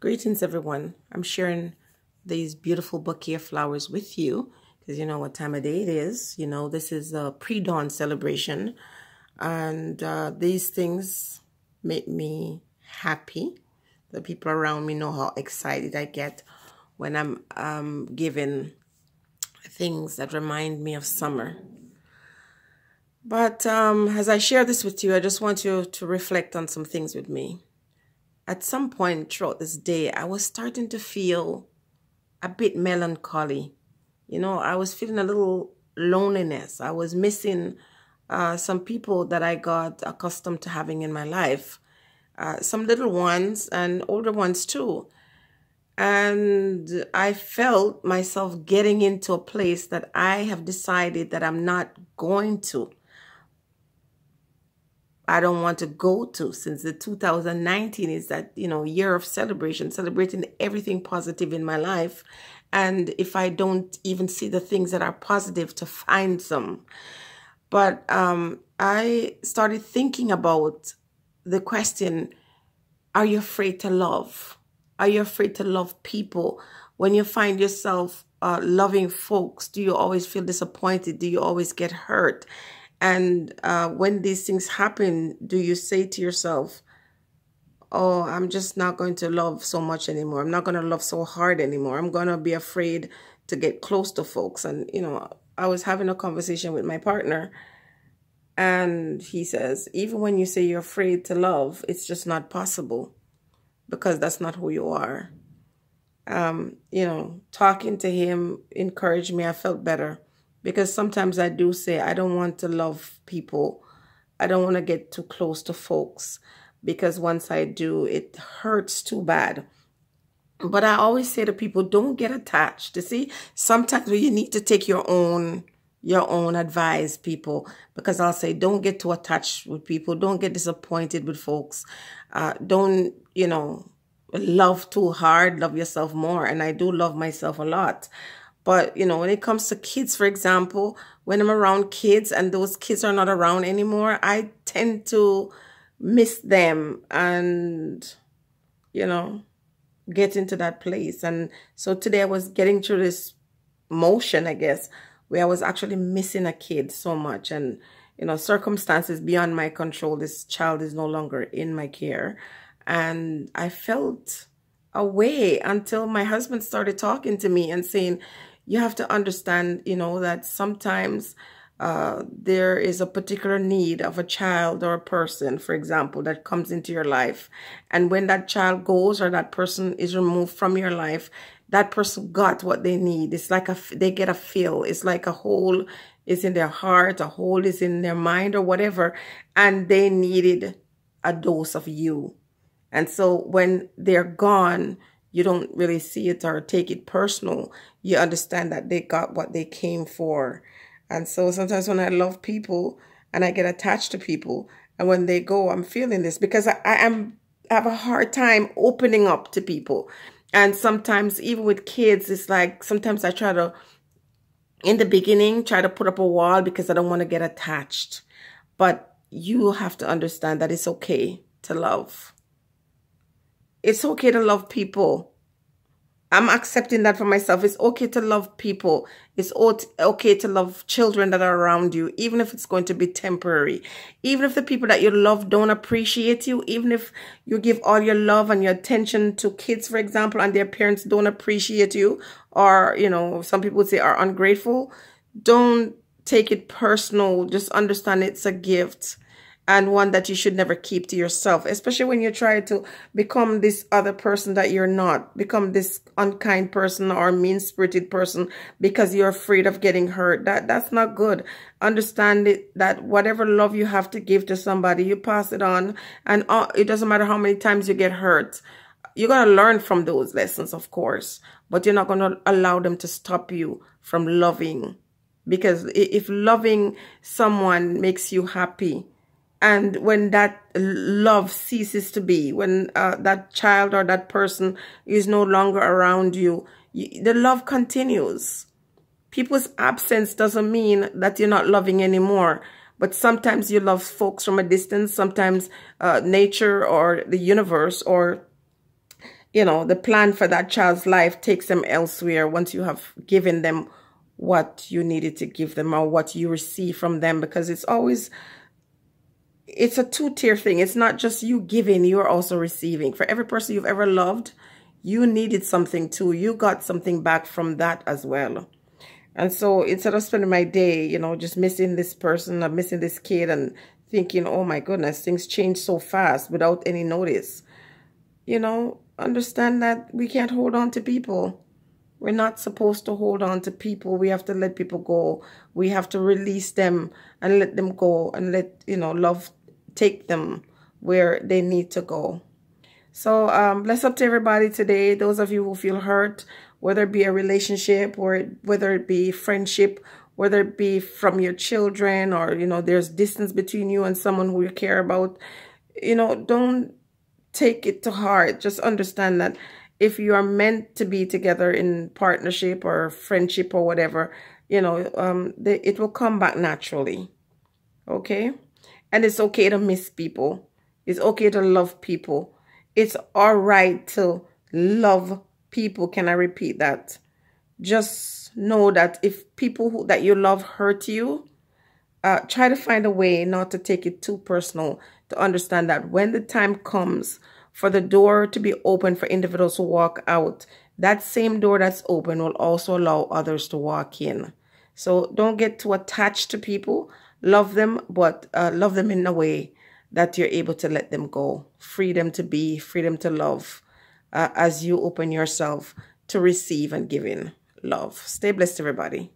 Greetings, everyone. I'm sharing these beautiful bouquet of flowers with you because you know what time of day it is. You know, this is a pre-dawn celebration, and these things make me happy. The people around me know how excited I get when I'm given things that remind me of summer. But as I share this with you, I just want you to reflect on some things with me. At some point throughout this day, I was starting to feel a bit melancholy. You know, I was feeling a little loneliness. I was missing some people that I got accustomed to having in my life. Some little ones and older ones too. And I felt myself getting into a place that I have decided that I'm not going to. I don't want to go to, since the 2019 is that, you know, year of celebration, celebrating everything positive in my life. And if I don't even see the things that are positive, to find some. But I started thinking about the question, are you afraid to love? Are you afraid to love people? When you find yourself loving folks, do you always feel disappointed? Do you always get hurt? And when these things happen, do you say to yourself, oh, I'm just not going to love so much anymore. I'm not going to love so hard anymore. I'm going to be afraid to get close to folks. And, you know, I was having a conversation with my partner, and he says, even when you say you're afraid to love, it's just not possible, because that's not who you are. You know, talking to him encouraged me. I felt better. Because sometimes I do say, I don't want to love people. I don't want to get too close to folks. Because once I do, it hurts too bad. But I always say to people, don't get attached. You see, sometimes you need to take your own advice, people. Because I'll say, don't get too attached with people. Don't get disappointed with folks. Don't, you know, love too hard. Love yourself more. And I do love myself a lot. But, you know, when it comes to kids, for example, when I'm around kids and those kids are not around anymore, I tend to miss them and, you know, get into that place. And so today I was getting through this motion, I guess, where I was actually missing a kid so much. And, you know, circumstances beyond my control. This child is no longer in my care. And I felt away until my husband started talking to me and saying, you have to understand, you know, that sometimes there is a particular need of a child or a person, for example, that comes into your life. And when that child goes or that person is removed from your life, that person got what they need. It's like they get a fill. It's like a hole is in their heart, a hole is in their mind or whatever. And they needed a dose of you. And so when they're gone, you don't really see it or take it personal. You understand that they got what they came for. And so sometimes when I love people and I get attached to people, and when they go, I'm feeling this because I have a hard time opening up to people. And sometimes even with kids, it's like sometimes I try to, in the beginning, try to put up a wall because I don't want to get attached. But you have to understand that it's okay to love. It's okay to love people. I'm accepting that for myself. It's okay to love people. It's okay to love children that are around you, even if it's going to be temporary. Even if the people that you love don't appreciate you, even if you give all your love and your attention to kids, for example, and their parents don't appreciate you, or, you know, some people would say are ungrateful, don't take it personal. Just understand it's a gift. And one that you should never keep to yourself, especially when you try to become this other person that you're not, become this unkind person or mean-spirited person because you're afraid of getting hurt. That's not good. Understand it, that whatever love you have to give to somebody, you pass it on. And it doesn't matter how many times you get hurt. You're going to learn from those lessons, of course, but you're not going to allow them to stop you from loving. Because if loving someone makes you happy, and when that love ceases to be, when that child or that person is no longer around you, the love continues. People's absence doesn't mean that you're not loving anymore. But sometimes you love folks from a distance, sometimes nature or the universe or you know, the plan for that child's life takes them elsewhere once you have given them what you needed to give them or what you receive from them, because it's always, it's a two-tier thing. It's not just you giving, you're also receiving. For every person you've ever loved, you needed something too. You got something back from that as well. And so instead of spending my day, you know, just missing this person or missing this kid and thinking, oh my goodness, things change so fast without any notice, you know, understand that we can't hold on to people. We're not supposed to hold on to people. We have to let people go. We have to release them and let them go and let, you know, love take them where they need to go. So bless up to everybody today. Those of you who feel hurt, whether it be a relationship or whether it be friendship, whether it be from your children, or, you know, there's distance between you and someone who you care about, you know, don't take it to heart. Just understand that if you are meant to be together in partnership or friendship or whatever, you know, it will come back naturally. Okay? And it's okay to miss people. It's okay to love people. It's all right to love people. Can I repeat that? Just know that if people that you love hurt you, try to find a way not to take it too personal, to understand that when the time comes for the door to be open for individuals to walk out, that same door that's open will also allow others to walk in. So don't get too attached to people. Love them, but love them in a way that you're able to let them go. Freedom to be, freedom to love, as you open yourself to receive and give in love. Stay blessed, everybody.